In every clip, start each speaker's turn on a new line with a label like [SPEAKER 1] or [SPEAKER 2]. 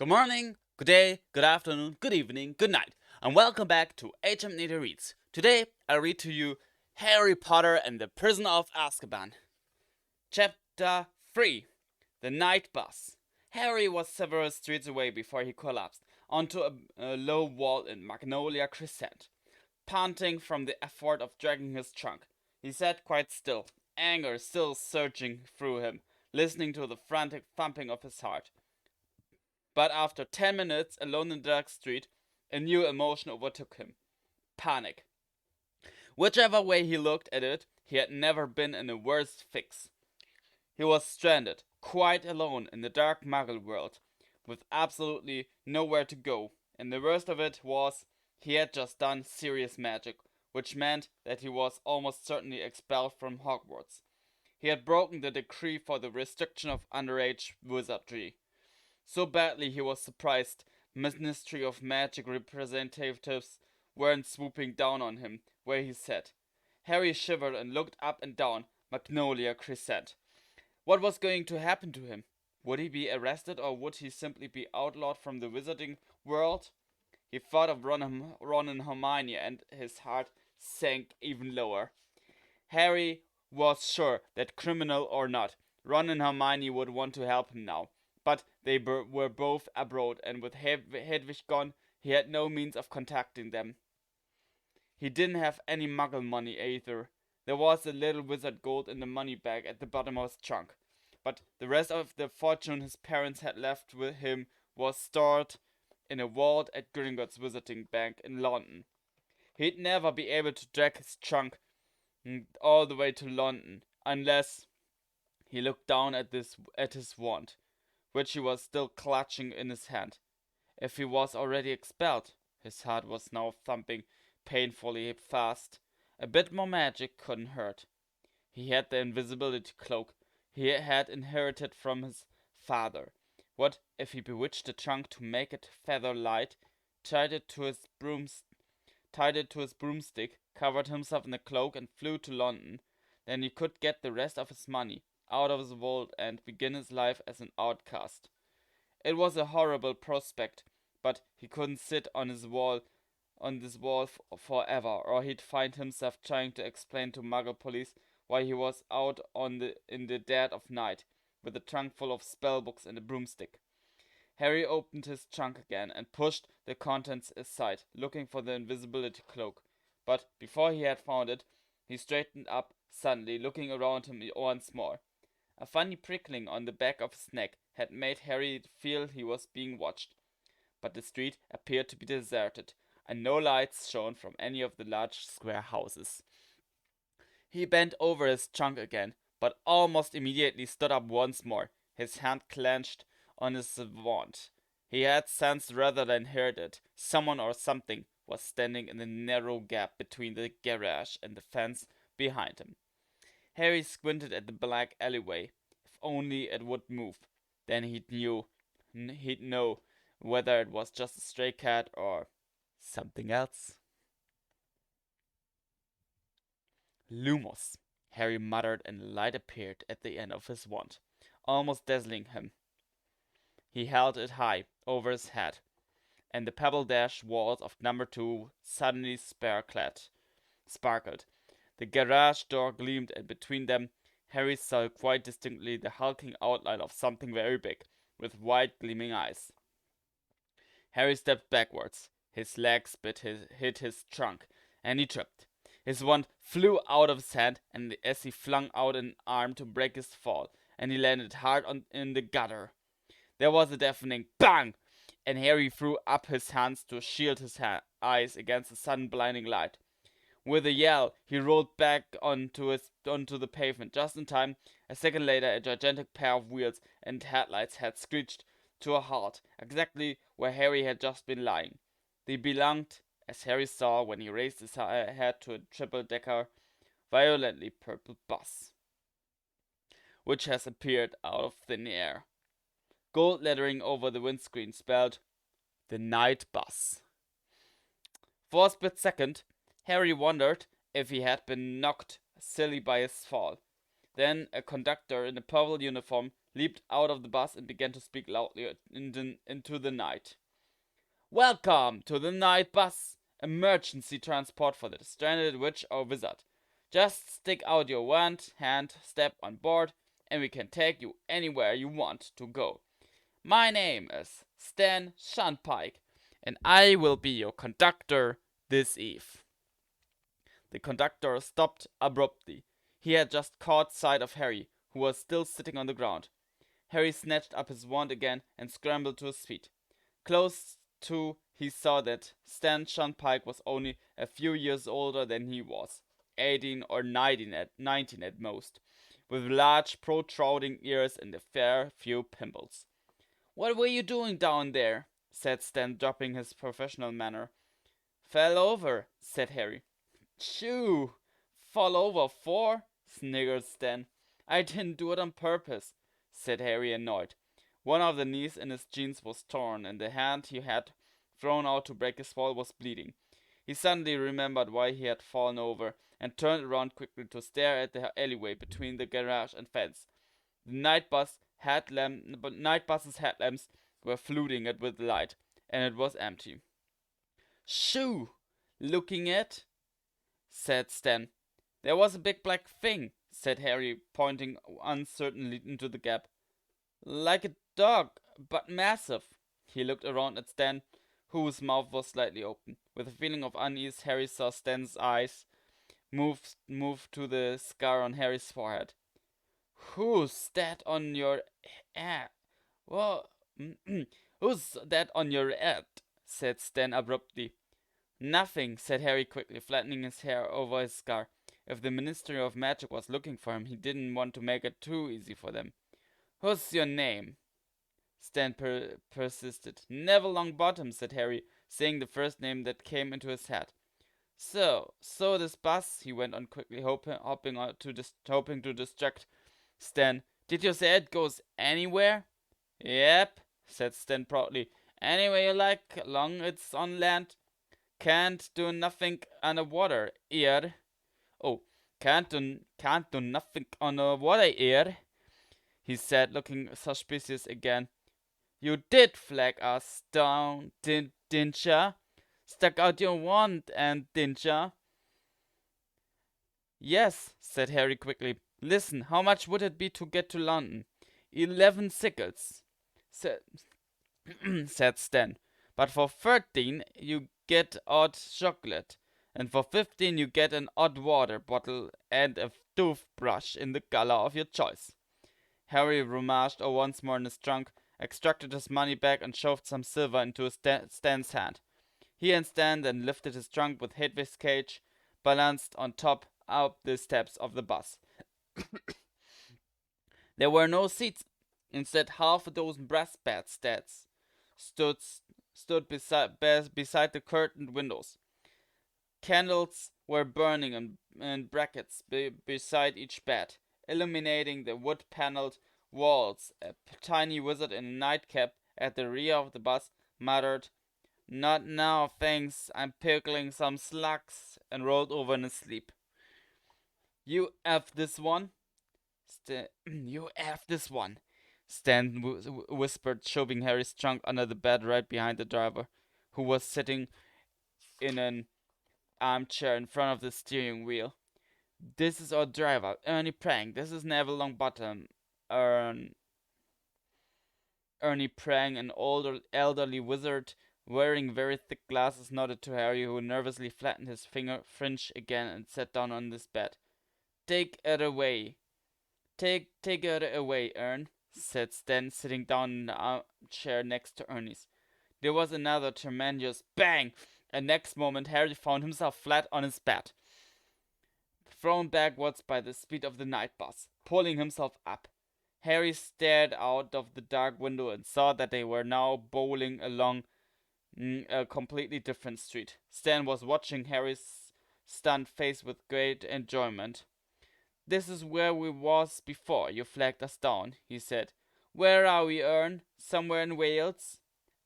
[SPEAKER 1] Good morning, good day, good afternoon, good evening, good night, and welcome back to Achampnator Reads. Today, I'll read to you Harry Potter and the Prisoner of Azkaban. Chapter 3 The Night Bus. Harry was several streets away before he collapsed onto a low wall in Magnolia Crescent. Panting from the effort of dragging his trunk, he sat quite still, anger still surging through him, listening to the frantic thumping of his heart. But after 10 minutes alone in the dark street, a new emotion overtook him: panic. Whichever way he looked at it, he had never been in a worse fix. He was stranded, quite alone in the dark muggle world, with absolutely nowhere to go, and the worst of it was he had just done serious magic, which meant that he was almost certainly expelled from Hogwarts. He had broken the decree for the restriction of underage wizardry. So badly he was surprised Ministry of Magic representatives weren't swooping down on him where he sat. Harry shivered and looked up and down Magnolia Crescent. What was going to happen to him? Would he be arrested, or would he simply be outlawed from the wizarding world? He thought of Ron and Hermione, and his heart sank even lower. Harry was sure that, criminal or not, Ron and Hermione would want to help him now. But they were both abroad, and with Hedwig gone, he had no means of contacting them. He didn't have any muggle money either. There was a little wizard gold in the money bag at the bottom of his trunk, but the rest of the fortune his parents had left with him was stored in a vault at Gringotts Wizarding Bank in London. He'd never be able to drag his trunk all the way to London unless he looked down at his wand, which he was still clutching in his hand. If he was already expelled, his heart was now thumping painfully fast. A bit more magic couldn't hurt. He had the invisibility cloak he had inherited from his father. What if he bewitched the trunk to make it feather light, tied it to his broomstick, covered himself in the cloak, and flew to London? Then he could get the rest of his money out of his vault and begin his life as an outcast. It was a horrible prospect, but he couldn't sit on this wall forever, or he'd find himself trying to explain to Muggle police why he was out in the dead of night, with a trunk full of spellbooks and a broomstick. Harry opened his trunk again and pushed the contents aside, looking for the invisibility cloak. But before he had found it, he straightened up suddenly, looking around him once more. A funny prickling on the back of his neck had made Harry feel he was being watched, but the street appeared to be deserted, and no lights shone from any of the large square houses. He bent over his trunk again, but almost immediately stood up once more, his hand clenched on his wand. He had sensed rather than heard it. Someone or something was standing in the narrow gap between the garage and the fence behind him. Harry squinted at the black alleyway. If only it would move. Then he'd know whether it was just a stray cat or something else. Lumos, Harry muttered, and a light appeared at the end of his wand, almost dazzling him. He held it high over his head, and the pebble-dashed walls of number 2 suddenly sparkled. The garage door gleamed, and between them Harry saw quite distinctly the hulking outline of something very big, with wide gleaming eyes. Harry stepped backwards. His legs hit his trunk, and he tripped. His wand flew out of his hand, and as he flung out an arm to break his fall, and he landed hard in the gutter. There was a deafening bang, and Harry threw up his hands to shield his eyes against the sudden blinding light. With a yell, he rolled back onto the pavement. Just in time, a second later, a gigantic pair of wheels and headlights had screeched to a halt, exactly where Harry had just been lying. They belonged, as Harry saw when he raised his head, to a triple-decker, violently purple bus, which has appeared out of thin air. Gold lettering over the windscreen spelled "The Night Bus." For a split second, Harry wondered if he had been knocked silly by his fall. Then a conductor in a purple uniform leaped out of the bus and began to speak loudly into the night. Welcome to the night bus, emergency transport for the stranded witch or wizard. Just stick out your wand, hand, step on board, and we can take you anywhere you want to go. My name is Stan Shunpike, and I will be your conductor this eve. The conductor stopped abruptly. He had just caught sight of Harry, who was still sitting on the ground. Harry snatched up his wand again and scrambled to his feet. Close to, he saw that Stan Shunpike was only a few years older than he was, 18 or 19 at most, with large protruding ears and a fair few pimples. What were you doing down there? Said Stan, dropping his professional manner. Fell over, said Harry. Shoo! Fall over for? Sniggered Stan. I didn't do it on purpose, said Harry, annoyed. One of the knees in his jeans was torn, and the hand he had thrown out to break his fall was bleeding. He suddenly remembered why he had fallen over, and turned around quickly to stare at the alleyway between the garage and fence. The night bus's headlamps were flooding it with light, and it was empty. Shoo! Looking at? Said Stan. There was a big black thing, said Harry, pointing uncertainly into the gap. Like a dog, but massive. He looked around at Stan, whose mouth was slightly open. With a feeling of unease, Harry saw Stan's eyes move to the scar on Harry's forehead. Who's that on your head? Well, who's that on your head? Said Stan abruptly. Nothing, said Harry quickly, flattening his hair over his scar. If the Ministry of Magic was looking for him, he didn't want to make it too easy for them. What's your name? Stan persisted. Neville Longbottom, said Harry, saying the first name that came into his head. So this bus, he went on quickly, hoping to distract Stan. Did you say it goes anywhere? Yep, said Stan proudly. Anywhere you like, long it's on land. Can't do nothing underwater, here. Oh, can't do nothing underwater, here, he said, looking suspicious again. You did flag us down, didn't ya? Stuck out your wand didn't ya? Yes, said Harry quickly. Listen, how much would it be to get to London? 11 sickles, said, said Stan. But for 13 you get odd chocolate, and for 15 you get an odd water bottle and a toothbrush in the color of your choice. Harry rummaged once more in his trunk, extracted his money bag, and shoved some silver into Stan's hand. He and Stan then lifted his trunk with Hedwig's cage, balanced on top up the steps of the bus. There were no seats. Instead, half a dozen brass bedsteads stood beside the curtained windows. Candles were burning in brackets beside each bed, illuminating the wood-paneled walls. A tiny wizard in a nightcap at the rear of the bus muttered, "Not now, thanks, I'm pickling some slugs," and rolled over in his sleep. You have this one? You have this one, Stan whispered, shoving Harry's trunk under the bed right behind the driver, who was sitting in an armchair in front of the steering wheel. This is our driver, Ernie Prang. This is Neville Longbottom. Ernie Prang, an elderly wizard wearing very thick glasses, nodded to Harry, who nervously flattened his finger fringe again and sat down on his bed. Take it away. Take it away, Ern, said Stan, sitting down in the armchair next to Ernie's. There was another tremendous bang, and next moment Harry found himself flat on his bed, thrown backwards by the speed of the night bus. Pulling himself up, Harry stared out of the dark window and saw that they were now bowling along a completely different street. Stan was watching Harry's stunned face with great enjoyment. This is where we was before you flagged us down, he said. Where are we, Ern? Somewhere in Wales?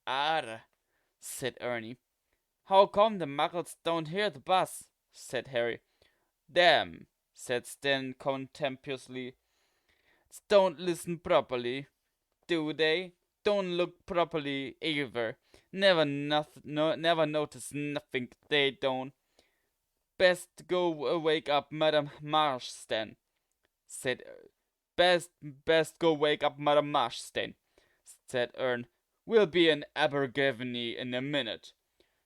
[SPEAKER 1] Arr, said Ernie. How come the muggles don't hear the bus? Said Harry. Damn, said Stan contemptuously. don't listen properly, do they? Don't look properly either. Never notice nothing they don't. Best go wake up Madame Marsden, said best go wake up Madame Marsden, said Ern. We'll be in Abergavenny in a minute.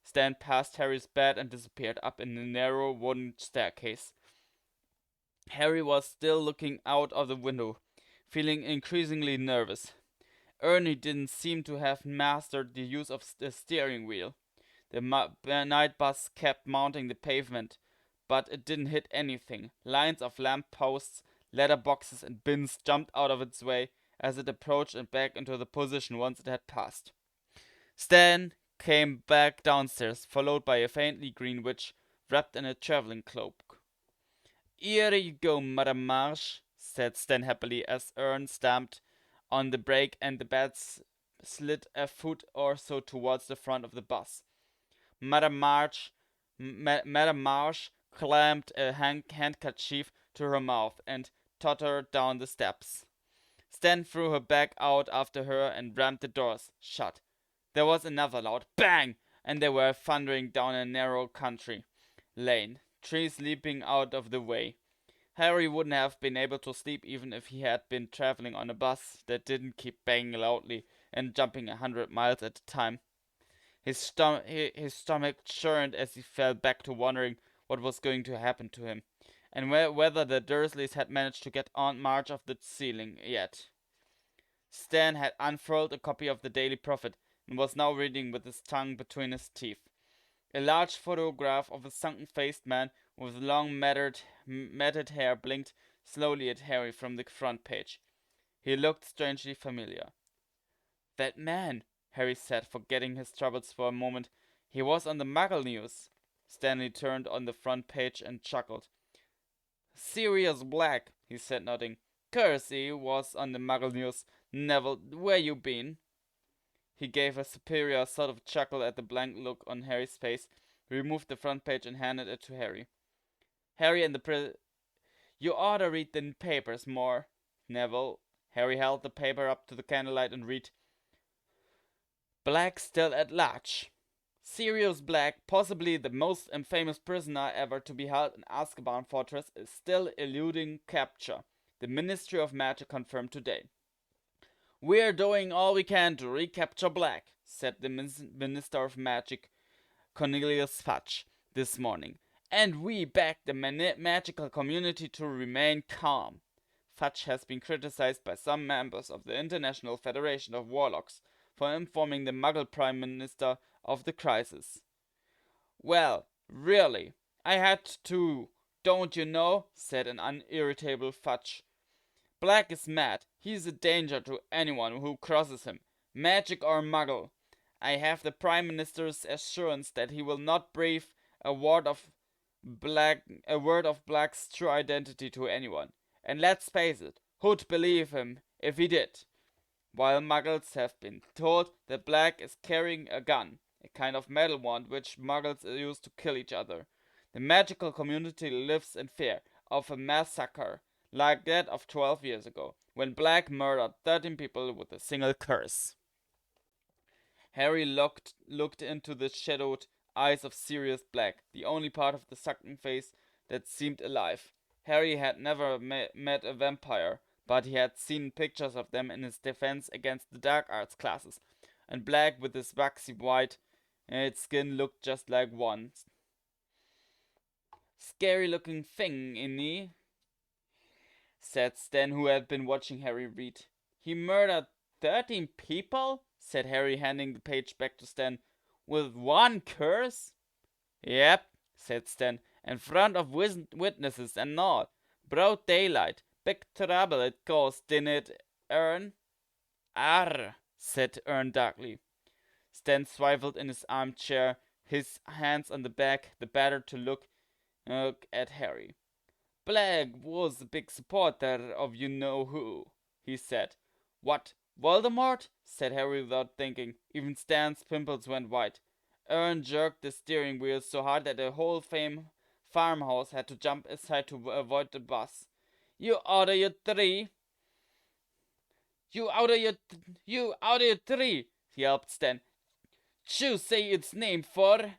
[SPEAKER 1] Stan passed Harry's bed and disappeared up in the narrow wooden staircase. Harry was still looking out of the window, feeling increasingly nervous. Ernie didn't seem to have mastered the use of the steering wheel. The night bus kept mounting the pavement, but it didn't hit anything. Lines of lamp posts, letter boxes, and bins jumped out of its way as it approached and back into the position once it had passed. Stan came back downstairs, followed by a faintly green witch wrapped in a traveling cloak. "Here you go, Madame Marsh," said Stan happily as Ern stamped on the brake and the bats slid a foot or so towards the front of the bus. Madame Marsh clamped a handkerchief to her mouth and tottered down the steps. Stan threw her back out after her and rammed the doors shut. There was another loud bang, and they were thundering down a narrow country lane, trees leaping out of the way. Harry wouldn't have been able to sleep even if he had been traveling on a bus that didn't keep banging loudly and jumping 100 miles at a time. His stomach churned as he fell back to wondering what was going to happen to him, and whether the Dursleys had managed to get Aunt March off the ceiling yet. Stan had unfurled a copy of the Daily Prophet and was now reading with his tongue between his teeth. A large photograph of a sunken-faced man with long matted hair blinked slowly at Harry from the front page. He looked strangely familiar. "That man," Harry said, forgetting his troubles for a moment. "He was on the Muggle news." Stanley turned on the front page and chuckled. "Sirius Black," he said, nodding. "Cursey was on the Muggle news. Neville, where you been?" He gave a superior sort of chuckle at the blank look on Harry's face, removed the front page and handed it to Harry. "Harry and the You oughta read the papers more, Neville." Harry held the paper up to the candlelight and read, "Black still at large. Sirius Black, possibly the most infamous prisoner ever to be held in Azkaban Fortress, is still eluding capture. The Ministry of Magic confirmed today. We're doing all we can to recapture Black," said the Minister of Magic, Cornelius Fudge, this morning. "And we beg the magical community to remain calm." Fudge has been criticized by some members of the International Federation of Warlocks for informing the Muggle Prime Minister of the crisis. "Well, really, I had to, don't you know?" said an unirritable Fudge. "Black is mad. He's a danger to anyone who crosses him, magic or Muggle. I have the Prime Minister's assurance that he will not breathe a word of Black's true identity to anyone. And let's face it, who'd believe him if he did? While Muggles have been told that Black is carrying a gun, a kind of metal wand which Muggles use to kill each other. The magical community lives in fear of a massacre like that of 12 years ago, when Black murdered 13 people with a single curse." Harry looked into the shadowed eyes of Sirius Black, the only part of the sunken face that seemed alive. Harry had never met a vampire, but he had seen pictures of them in his Defense Against the Dark Arts classes, and Black with his waxy white skin looked just like one. "Scary looking thing, innit?" said Stan, who had been watching Harry read. "He murdered 13 people?" said Harry, handing the page back to Stan. "With one curse?" "Yep," said Stan, "in front of witnesses and all. Broad daylight. Big trouble it caused, didn't it, Ern?" "Arr," said Ern darkly. Stan swiveled in his armchair, his hands on the back, the better to look at Harry. "Black was a big supporter of you-know-who," he said. "What, Voldemort?" said Harry without thinking. Even Stan's pimples went white. Ern jerked the steering wheel so hard that the whole farmhouse had to jump aside to avoid the bus. "You oughta, you three!" You out of your tree, yelped Stan. Choose say its name for.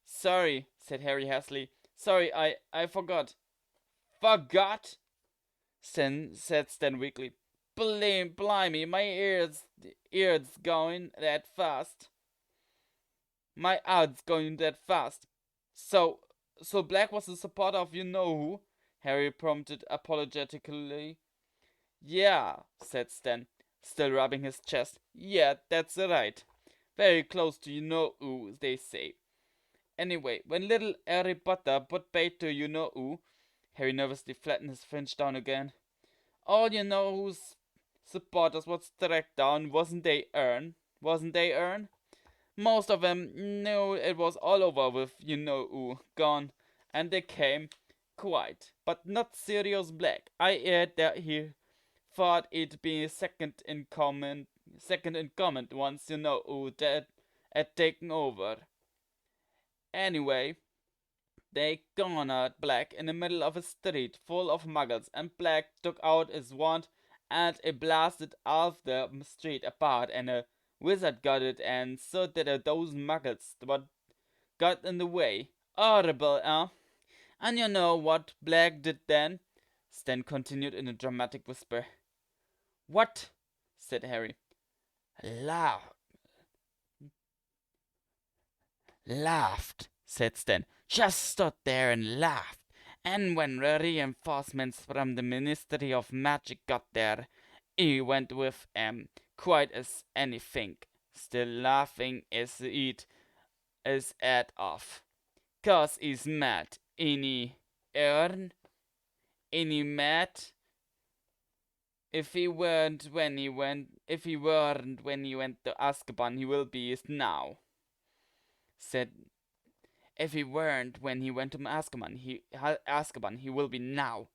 [SPEAKER 1] Sorry, said Harry hastily. Sorry, I forgot. Forgot? Said Stan weakly. Blimey, my ears going that fast. My ears going that fast. So, so Black was a supporter of you know who? Harry prompted apologetically. Yeah, said Stan, still rubbing his chest. Yeah, that's right. Very close to you know who, they say. Anyway, when little Harry Potter put bait to you know who, Harry nervously flattened his fringe down again. All you know whose supporters was tracked down, Wasn't they, Ern? Most of them knew it was all over with you know who gone, and they came quite, but not Sirius Black. I heard that he thought it'd be second in command once you know who that had taken over. Anyway, they cornered Black in the middle of a street full of muggles, and Black took out his wand and it blasted half the street apart, and a wizard got it, and so did a dozen muggles, but got in the way. Horrible, eh? And you know what Black did then? Stan continued in a dramatic whisper. What? Said Harry. Laugh. Laughed, said Stan. Just stood there and laughed. And when the reinforcements from the Ministry of Magic got there, he went with 'em, quite as anything. Still laughing as it is at off. 'Cause he's mad, any Ern? Any mad? If he weren't when he went to Azkaban, he will be now. Said If he weren't when he went to Azkaban, he will be now,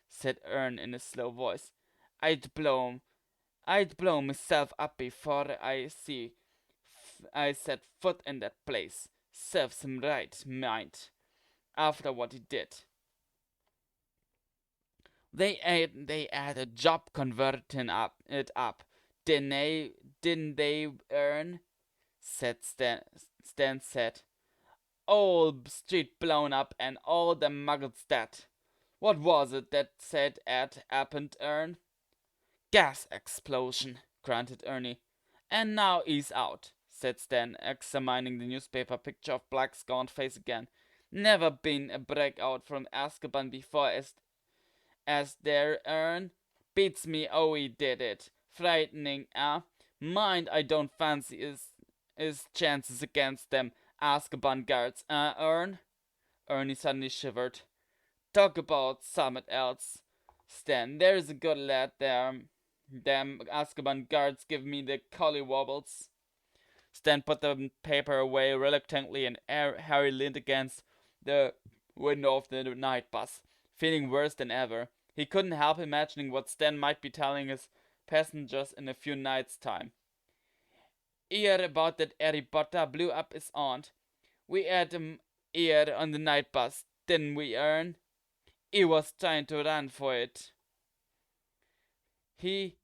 [SPEAKER 1] said Ern in a slow voice. I'd blow myself up before I set foot in that place. Serves him right, might, after what he did. They had a job converting it up. Didn't they, Ern? Said Stan said. All street blown up and all the muggles dead. What was it that said had happened, Ern? Gas explosion, grunted Ernie. And now he's out, said Stan, examining the newspaper picture of Black's gaunt face again. Never been a breakout from Azkaban before as there, Ern. Beats me oh he did it. Frightening, Mind I don't fancy his chances against them Azkaban guards, Ern? Ernie suddenly shivered. Talk about summit else. Stan, there's a good lad there. Them Azkaban guards give me the collywobbles. Stan put the paper away reluctantly, and Harry leaned against the window of the night bus, feeling worse than ever. He couldn't help imagining what Stan might be telling his passengers in a few nights' time. Hear about that Harry Potter blew up his aunt. We had him here on the night bus, didn't we, Ern? He was trying to run for it.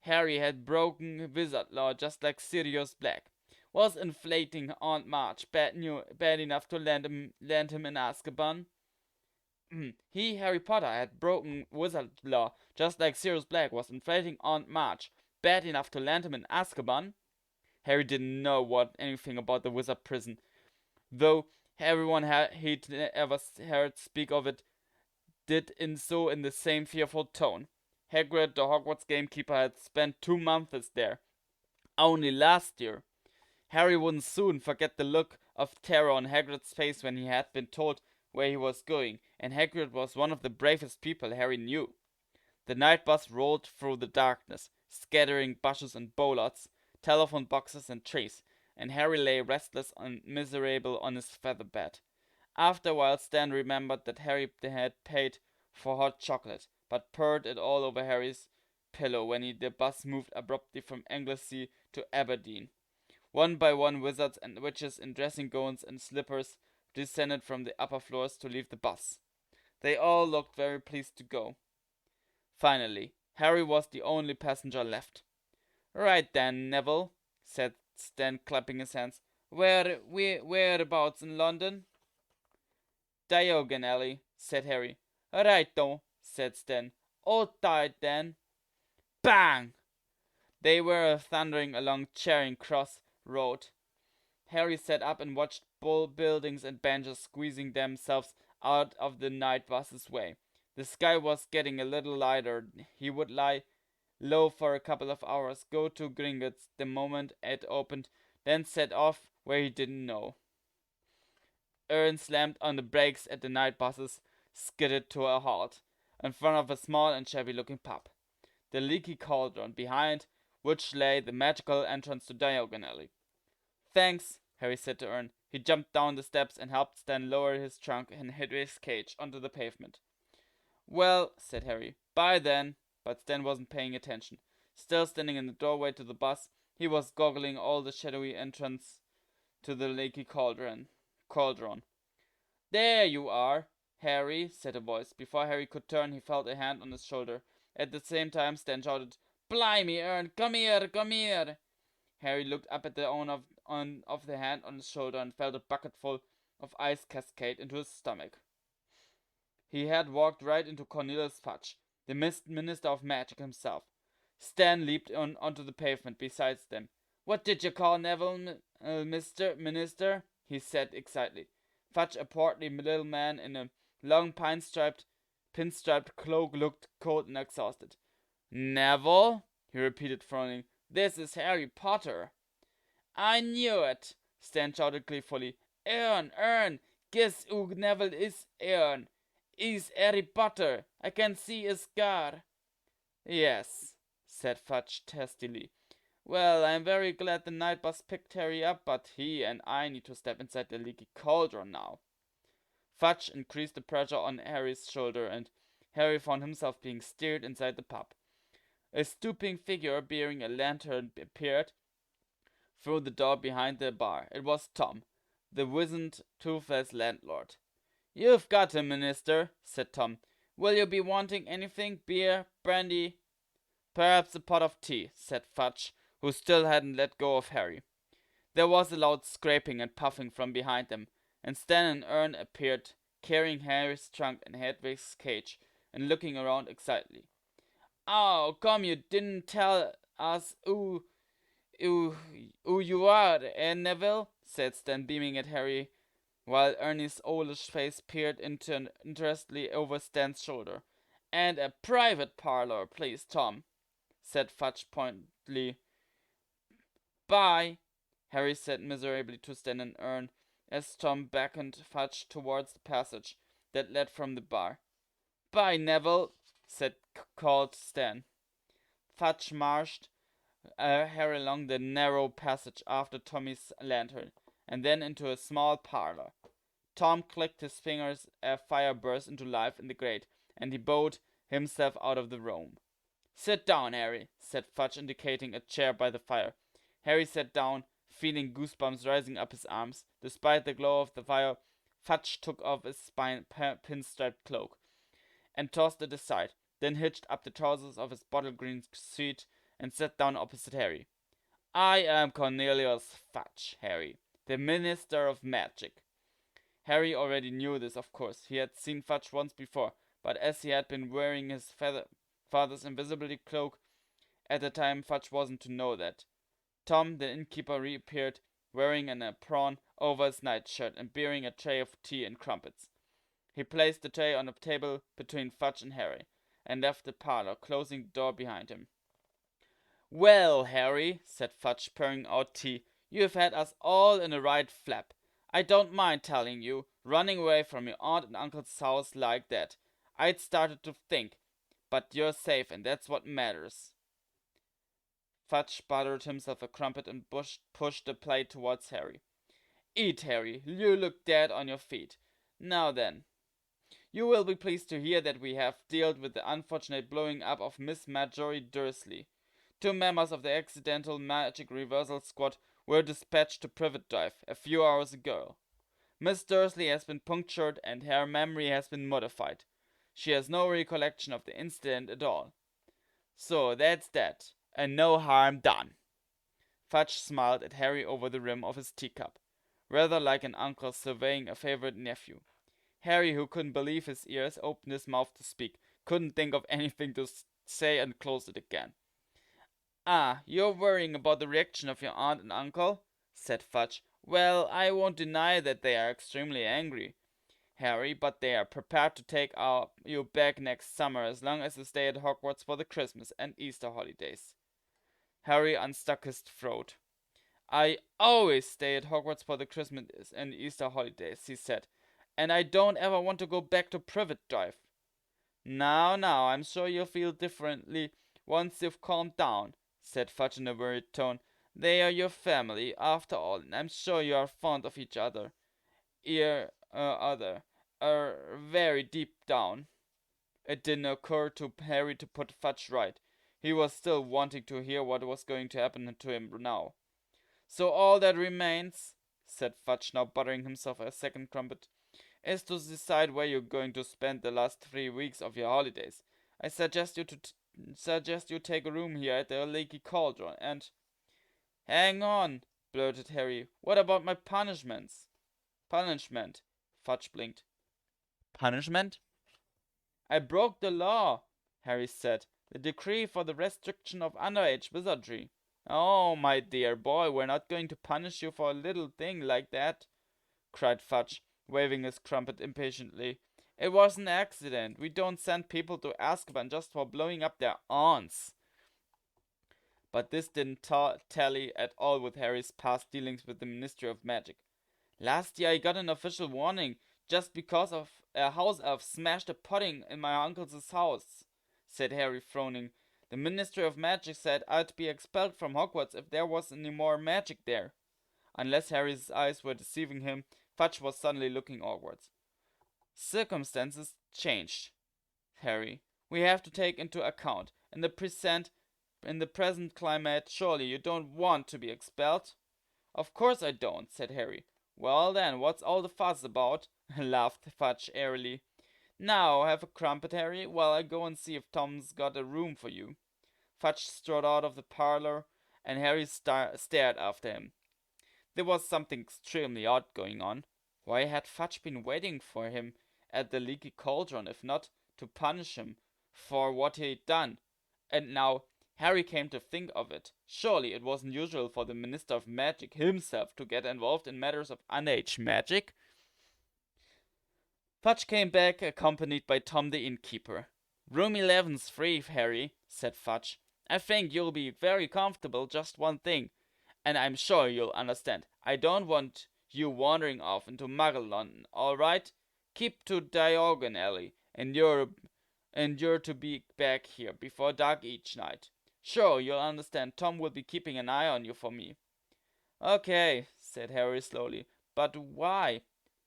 [SPEAKER 1] Harry, had broken wizard law just like Sirius Black. Was inflating Aunt March bad enough to land him in Azkaban? Harry Potter, had broken wizard law just like Sirius Black was inflating Aunt March bad enough to land him in Azkaban? Harry didn't know anything about the wizard prison, though everyone he'd ever heard speak of it did in the same fearful tone. Hagrid, the Hogwarts gamekeeper, had spent 2 months there, only last year. Harry wouldn't soon forget the look of terror on Hagrid's face when he had been told where he was going, and Hagrid was one of the bravest people Harry knew. The night bus rolled through the darkness, scattering bushes and bollards, telephone boxes and trees, and Harry lay restless and miserable on his feather bed. After a while, Stan remembered that Harry had paid for hot chocolate, but poured it all over Harry's pillow when the bus moved abruptly from Anglesey to Aberdeen. One by one, wizards and witches in dressing gowns and slippers descended from the upper floors to leave the bus. They all looked very pleased to go. Finally, Harry was the only passenger left. Right then, Neville, said Stan, clapping his hands. Whereabouts in London? Diagon Alley, said Harry. Righto, said Stan. All tight then. Bang! They were thundering along Charing Cross Road. Harry sat up and watched buildings and benches squeezing themselves out of the night bus's way. The sky was getting a little lighter. He would lie low for a couple of hours, go to Gringotts the moment it opened, then set off where he didn't know. Ern slammed on the brakes at the night buses, skidded to a halt in front of a small and shabby-looking pub. The leaky cauldron behind which lay the magical entrance to Diagon Alley. Thanks, Harry said to Ern. He jumped down the steps and helped Stan lower his trunk and Hedwig's cage onto the pavement. Well, said Harry, bye then. But Stan wasn't paying attention. Still standing in the doorway to the bus, he was goggling all the shadowy entrance to the leaky cauldron. There you are, Harry, said a voice. Before Harry could turn, he felt a hand on his shoulder. At the same time, Stan shouted, Blimey, Ern, come here, come here. Harry looked up at the owner of the hand on his shoulder and felt a bucketful of ice cascade into his stomach. He had walked right into Cornelius Fudge, the Minister of Magic himself. Stan leaped onto the pavement beside them. What did you call Neville, Mr. Minister? He said excitedly. Fudge, a portly little man in a long pinstriped cloak, looked cold and exhausted. Neville? He repeated, frowning. This is Harry Potter. I knew it, Stan shouted gleefully. Ern, guess who Neville is, Ern? He's Harry Potter. I can see his scar. Yes, said Fudge testily. Well, I'm very glad the night bus picked Harry up, but he and I need to step inside the leaky cauldron now. Fudge increased the pressure on Harry's shoulder, and Harry found himself being steered inside the pub. A stooping figure bearing a lantern appeared through the door behind the bar. It was Tom, the wizened, toothless landlord. You've got him, Minister, said Tom. Will you be wanting anything? Beer? Brandy? Perhaps a pot of tea, said Fudge, who still hadn't let go of Harry. There was a loud scraping and puffing from behind them, and Stan and Ern appeared, carrying Harry's trunk and Hedwig's cage, and looking around excitedly. Oh, come, you didn't tell us who you are, Neville, said Stan, beaming at Harry, while Ernie's owlish face peered interestedly over Stan's shoulder. And a private parlor, please, Tom, said Fudge pointedly. Bye, Harry said miserably to Stan and Ern, as Tom beckoned Fudge towards the passage that led from the bar. Bye, Neville, called Stan. Fudge marched Harry along the narrow passage after Tommy's lantern, and then into a small parlor. Tom clicked his fingers, a fire burst into life in the grate, and he bowed himself out of the room. Sit down, Harry, said Fudge, indicating a chair by the fire. Harry sat down, feeling goosebumps rising up his arms. Despite the glow of the fire, Fudge took off his pinstriped cloak and tossed it aside, then hitched up the trousers of his bottle green suit and sat down opposite Harry. I am Cornelius Fudge, Harry, the Minister of Magic. Harry already knew this, of course. He had seen Fudge once before, but as he had been wearing his father's invisibility cloak at the time, Fudge wasn't to know that. Tom, the innkeeper, reappeared, wearing an apron over his nightshirt and bearing a tray of tea and crumpets. He placed the tray on a table between Fudge and Harry, and left the parlor, closing the door behind him. Well, Harry, said Fudge, pouring out tea, you've had us all in a right flap. I don't mind telling you, running away from your aunt and uncle's house like that. I'd started to think, but you're safe, and that's what matters. Fudge buttered himself a crumpet and pushed the plate towards Harry. Eat, Harry, you look dead on your feet. Now then, you will be pleased to hear that we have dealt with the unfortunate blowing up of Miss Marjorie Dursley. 2 members of the Accidental Magic Reversal Squad were dispatched to Privet Drive a few hours ago. Miss Dursley has been punctured and her memory has been modified. She has no recollection of the incident at all. So that's that. and no harm done. Fudge smiled at Harry over the rim of his teacup, rather like an uncle surveying a favorite nephew. Harry, who couldn't believe his ears, opened his mouth to speak, couldn't think of anything to say, and closed it again. Ah, you're worrying about the reaction of your aunt and uncle? Said Fudge. Well, I won't deny that they are extremely angry, Harry, but they are prepared to take you back next summer as long as you stay at Hogwarts for the Christmas and Easter holidays. Harry unstuck his throat. I always stay at Hogwarts for the Christmas and Easter holidays, he said, and I don't ever want to go back to Privet Drive. Now, I'm sure you'll feel differently once you've calmed down, said Fudge in a worried tone. They are your family, after all, and I'm sure you are fond of each other. Very deep down. It didn't occur to Harry to put Fudge right. He was still wanting to hear what was going to happen to him now. So all that remains, said Fudge, now buttering himself a second crumpet, is to decide where you're going to spend the last 3 weeks of your holidays. I suggest you take a room here at the Leaky Cauldron and... Hang on, blurted Harry. What about my punishments? Punishment, Fudge blinked. Punishment? I broke the law, Harry said. The decree for the restriction of underage wizardry. Oh, my dear boy, we're not going to punish you for a little thing like that, cried Fudge, waving his crumpet impatiently. It was an accident. We don't send people to Azkaban just for blowing up their aunts. But this didn't tally at all with Harry's past dealings with the Ministry of Magic. Last year I got an official warning just because of a house elf smashed a pudding in my uncle's house, said Harry, frowning. The Ministry of Magic said I'd be expelled from Hogwarts if there was any more magic there. Unless Harry's eyes were deceiving him, Fudge was suddenly looking awkward. Circumstances changed, Harry. We have to take into account. In the present climate, surely you don't want to be expelled? Of course I don't, said Harry. Well then, what's all the fuss about? Laughed Fudge airily. Now, have a crumpet, Harry, while I go and see if Tom's got a room for you. Fudge strode out of the parlor, and Harry stared after him. There was something extremely odd going on. Why had Fudge been waiting for him at the Leaky Cauldron, if not to punish him for what he'd done? And now Harry came to think of it. Surely it wasn't usual for the Minister of Magic himself to get involved in matters of underage magic. Fudge came back accompanied by Tom the innkeeper. Room 11's free, Harry, said Fudge. I think you'll be very comfortable, just one thing, and I'm sure you'll understand. I don't want you wandering off into Muggle London, all right? Keep to Diagon Alley, and you're to be back here before dark each night. Sure, you'll understand. Tom will be keeping an eye on you for me. Okay, said Harry slowly. But why?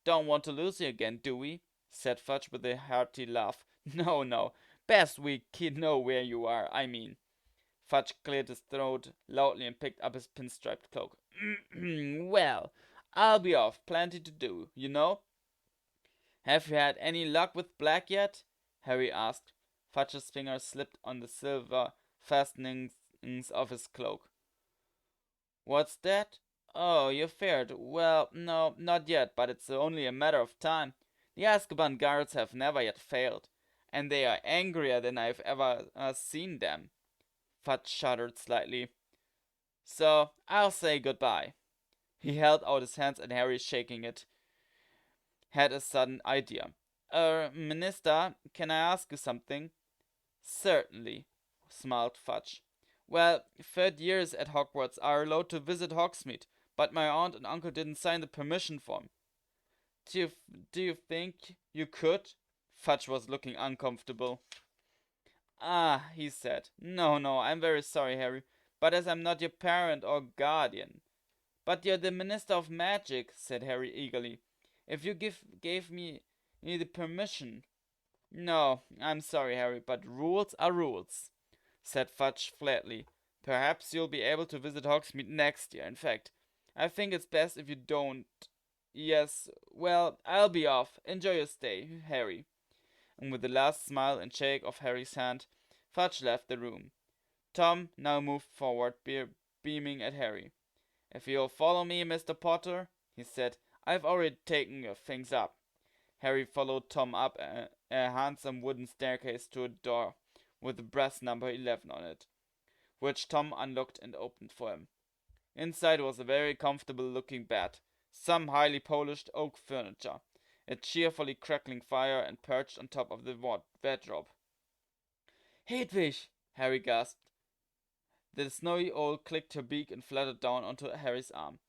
[SPEAKER 1] Don't want to lose you again, do we? Said Fudge with a hearty laugh. No. Best we know where you are, I mean. Fudge cleared his throat loudly and picked up his pinstriped cloak. Well, I'll be off. Plenty to do, you know. Have you had any luck with Black yet? Harry asked. Fudge's fingers slipped on the silver fastenings of his cloak. What's that? Oh, you feared. Well, no, not yet, but it's only a matter of time. The Azkaban guards have never yet failed, and they are angrier than I've ever seen them. Fudge shuddered slightly. So, I'll say goodbye. He held out his hands, and Harry, shaking it, had a sudden idea. Minister, can I ask you something? Certainly, smiled Fudge. Well, third years at Hogwarts are allowed to visit Hogsmeade, but my aunt and uncle didn't sign the permission form. Do you think you could? Fudge was looking uncomfortable. Ah, he said. No, I'm very sorry, Harry, but as I'm not your parent or guardian. But you're the Minister of Magic, said Harry eagerly. If you gave me the permission. No, I'm sorry, Harry, but rules are rules, said Fudge flatly. Perhaps you'll be able to visit Hogsmeade next year. In fact, I think it's best if you don't. Yes, well, I'll be off. Enjoy your stay, Harry. And with a last smile and shake of Harry's hand, Fudge left the room. Tom now moved forward, beaming at Harry. "If you'll follow me, Mr. Potter," he said, "I've already taken your things up." Harry followed Tom up a handsome wooden staircase to a door with the brass number 11 on it, which Tom unlocked and opened for him. Inside was a very comfortable looking bed, some highly polished oak furniture, a cheerfully crackling fire, and perched on top of the wardrobe. "Hedwig!" Harry gasped. The snowy owl clicked her beak and fluttered down onto Harry's arm.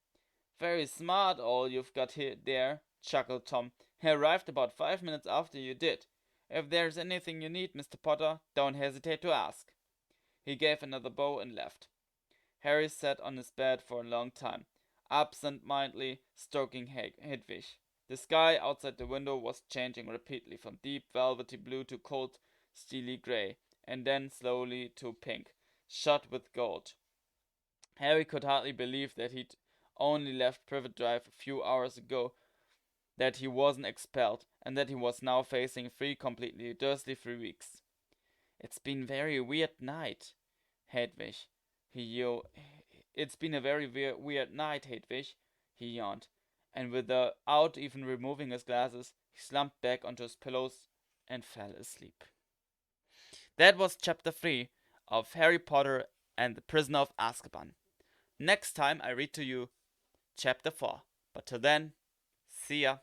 [SPEAKER 1] "Very smart all you've got here there," chuckled Tom. "I arrived about 5 minutes after you did. If there's anything you need, Mr. Potter, don't hesitate to ask." He gave another bow and left. Harry sat on his bed for a long time, absent-mindedly stroking Hedwig. The sky outside the window was changing rapidly from deep velvety blue to cold steely gray, and then slowly to pink, shot with gold. Harry could hardly believe that he'd only left Privet Drive a few hours ago, that he wasn't expelled, and that he was now facing 3 completely Dursley-free weeks. "It's been a very weird night, Hedwig," It's been a very weird night, Hedwig, he yawned, and without even removing his glasses, he slumped back onto his pillows and fell asleep. That was chapter 3 of Harry Potter and the Prisoner of Azkaban. Next time I read to you chapter 4. But till then, see ya.